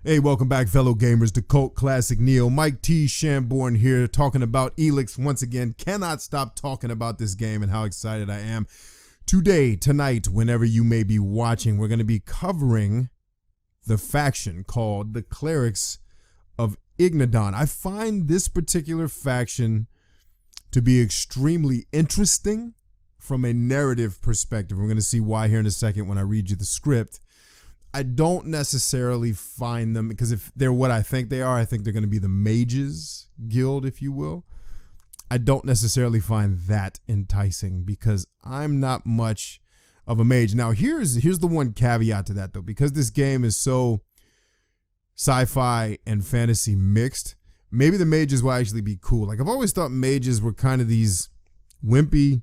Hey, welcome back, fellow gamers, to Cult Classic Neo. Mike T. Shamborn here, talking about Elex once again. Cannot stop talking about this game and how excited I am. Today, tonight, whenever you may be watching, we're going to be covering the faction called the Clerics of Ignadon. I find this particular faction to be extremely interesting from a narrative perspective. We're going to see why here in a second when I read you the script. I don't necessarily find them, because if they're what I think they are, I think they're going to be the Mages Guild, if you will. I don't necessarily find that enticing because I'm not much of a mage. Now, here's the one caveat to that, though. Because this game is so sci-fi and fantasy mixed, maybe the mages will actually be cool. Like, I've always thought mages were kind of these wimpy,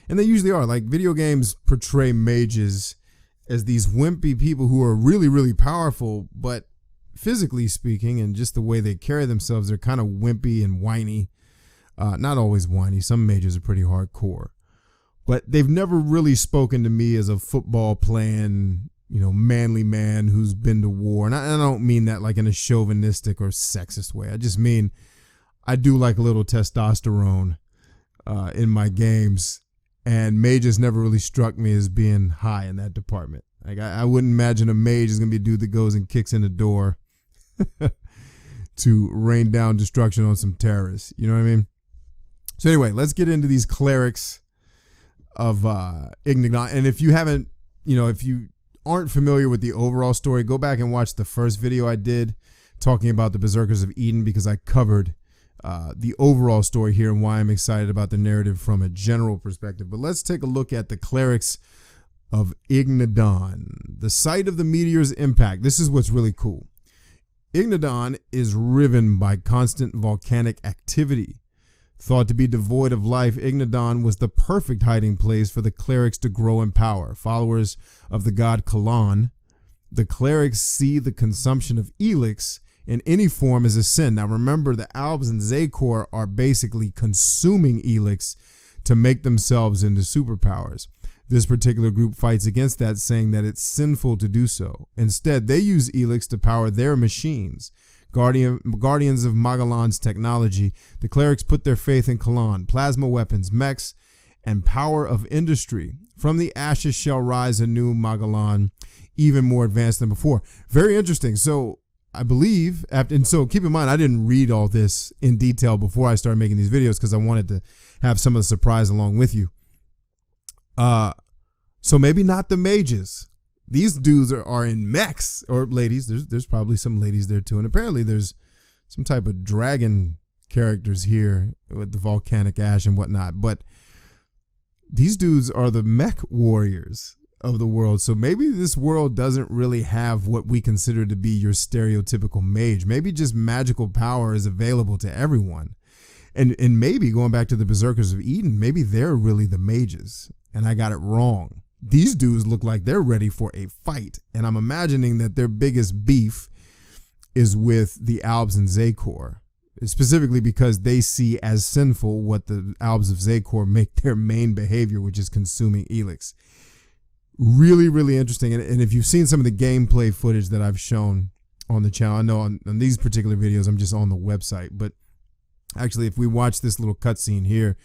and they usually are. Like, video games portray mages as these wimpy people who are really, really powerful, but physically speaking and just the way they carry themselves, they're kind of wimpy and whiny. Not always whiny. Some mages are pretty hardcore, but they've never really spoken to me as a football playing, manly man who's been to war. And I don't mean that like in a chauvinistic or sexist way. I just mean I do like a little testosterone in my games. And mages never really struck me as being high in that department. Like I wouldn't imagine a mage is going to be a dude that goes and kicks in the door to rain down destruction on some terrorists. You know what I mean? So anyway, let's get into these clerics of Ignadon. And if you haven't, if you aren't familiar with the overall story, go back and watch the first video I did talking about the Berserkers of Eden, because I covered the overall story here and why I'm excited about the narrative from a general perspective. But let's take a look at the Clerics of Ignadon, the site of the meteor's impact. This is what's really cool. Ignadon is riven by constant volcanic activity. Thought to be devoid of life, Ignadon was the perfect hiding place for the clerics to grow in power. Followers of the god Magalan, the clerics see the consumption of Elex in any form as a sin. Now remember, the Albs and Zakor are basically consuming Elex to make themselves into superpowers. This particular group fights against that, saying that it's sinful to do so. Instead, they use Elex to power their machines. Guardians of Magalan's technology, the clerics put their faith in Kalan, plasma weapons, mechs, and power of industry. From the ashes shall rise a new Magalan, even more advanced than before. Very interesting. So I believe, and so keep in mind, I didn't read all this in detail before I started making these videos because I wanted to have some of the surprise along with you. So maybe not the mages. These dudes are in mechs, or ladies. There's probably some ladies there too. And apparently there's some type of dragon characters here with the volcanic ash and whatnot. But these dudes are the mech warriors of the world. So maybe this world doesn't really have what we consider to be your stereotypical mage. Maybe just magical power is available to everyone. And maybe going back to the Berserkers of Eden, maybe they're really the mages and I got it wrong. These dudes look like they're ready for a fight. And I'm imagining that their biggest beef is with the Albs and Zakor, specifically because they see as sinful what the Albs of Zakor make their main behavior, which is consuming Elex. Really, really interesting. And if you've seen some of the gameplay footage that I've shown on the channel, I know on these particular videos, I'm just on the website. But actually, if we watch this little cutscene here,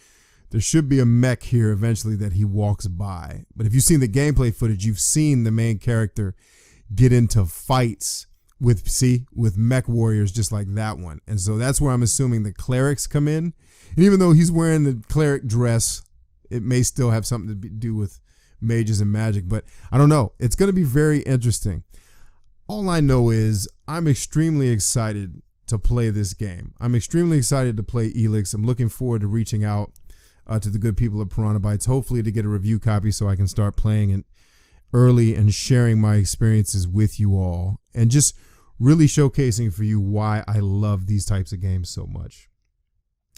there should be a mech here eventually that he walks by. But if you've seen the gameplay footage, you've seen the main character get into fights with mech warriors just like that one. And so that's where I'm assuming the clerics come in. And even though he's wearing the cleric dress, it may still have something to do with mages and magic, but I don't know. It's going to be very interesting. All I know is I'm extremely excited to play this game. I'm extremely excited to play Elex. I'm looking forward to reaching out to the good people at Piranha Bytes, hopefully to get a review copy so I can start playing it early and sharing my experiences with you all and just really showcasing for you why I love these types of games so much,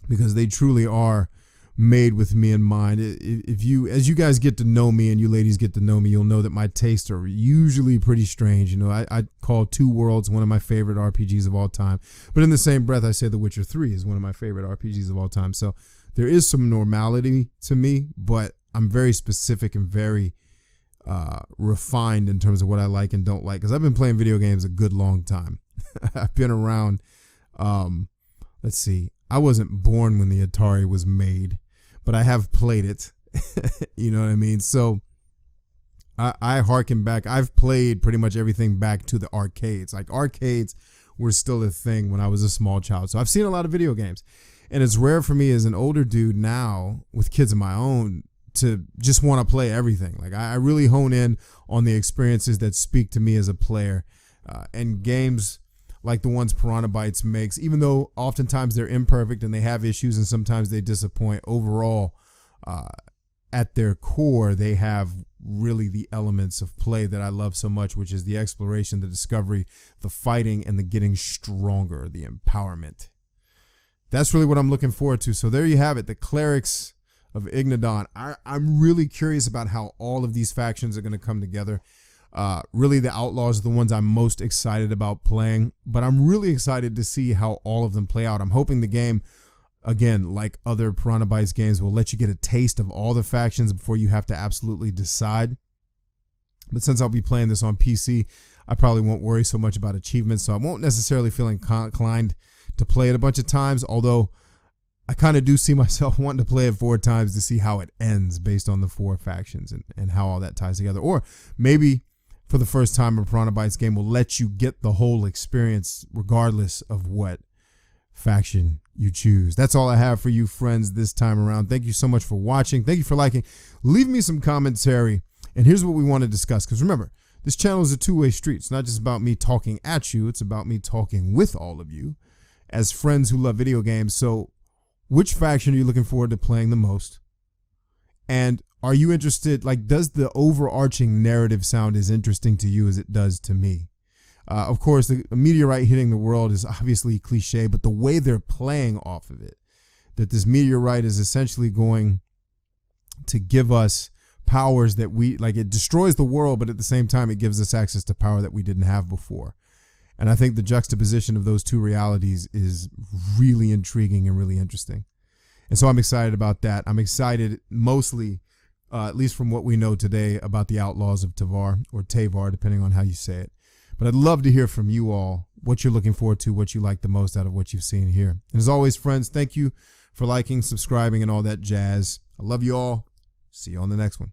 because they truly are made with me in mind. As you guys get to know me and you ladies get to know me, you'll know that my tastes are usually pretty strange. I call Two Worlds one of my favorite RPGs of all time, but in the same breath, I say The Witcher 3 is one of my favorite RPGs of all time. So there is some normality to me, but I'm very specific and very refined in terms of what I like and don't like, because I've been playing video games a good long time. I've been around. Let's see. I wasn't born when the Atari was made, but I have played it. You know what I mean? So I harken back. I've played pretty much everything back to the arcades. Like, arcades were still a thing when I was a small child. So I've seen a lot of video games, and it's rare for me as an older dude now with kids of my own to just want to play everything. Like, I really hone in on the experiences that speak to me as a player, and games like the ones Piranha Bytes makes, even though oftentimes they're imperfect and they have issues and sometimes they disappoint, overall, at their core, they have really the elements of play that I love so much, which is the exploration, the discovery, the fighting, and the getting stronger, the empowerment. That's really what I'm looking forward to. So there you have it, the Clerics of Ignadon. I'm really curious about how all of these factions are going to come together. Really, the Outlaws are the ones I'm most excited about playing, but I'm really excited to see how all of them play out. I'm hoping the game, again, like other Piranha Bytes games, will let you get a taste of all the factions before you have to absolutely decide. But since I'll be playing this on PC, I probably won't worry so much about achievements, so I won't necessarily feel inclined to play it a bunch of times, although I kind of do see myself wanting to play it 4 times to see how it ends based on the 4 factions and how all that ties together. Or maybe for the first time, a Piranha Bytes game will let you get the whole experience regardless of what faction you choose. That's all I have for you, friends, this time around. Thank you so much for watching. Thank you for liking. Leave me some commentary. And here's what we want to discuss, because remember, this channel is a two-way street. It's not just about me talking at you. It's about me talking with all of you as friends who love video games. So which faction are you looking forward to playing the most? And are you interested, like, does the overarching narrative sound as interesting to you as it does to me? Of course, a meteorite hitting the world is obviously cliche, but the way they're playing off of it, that this meteorite is essentially going to give us powers that we, like, it destroys the world, but at the same time, it gives us access to power that we didn't have before. And I think the juxtaposition of those two realities is really intriguing and really interesting. And so I'm excited about that. I'm excited mostly, at least from what we know today, about the Outlaws of Tavar, or Tavar, depending on how you say it. But I'd love to hear from you all what you're looking forward to, what you like the most out of what you've seen here. And as always, friends, thank you for liking, subscribing, and all that jazz. I love you all. See you on the next one.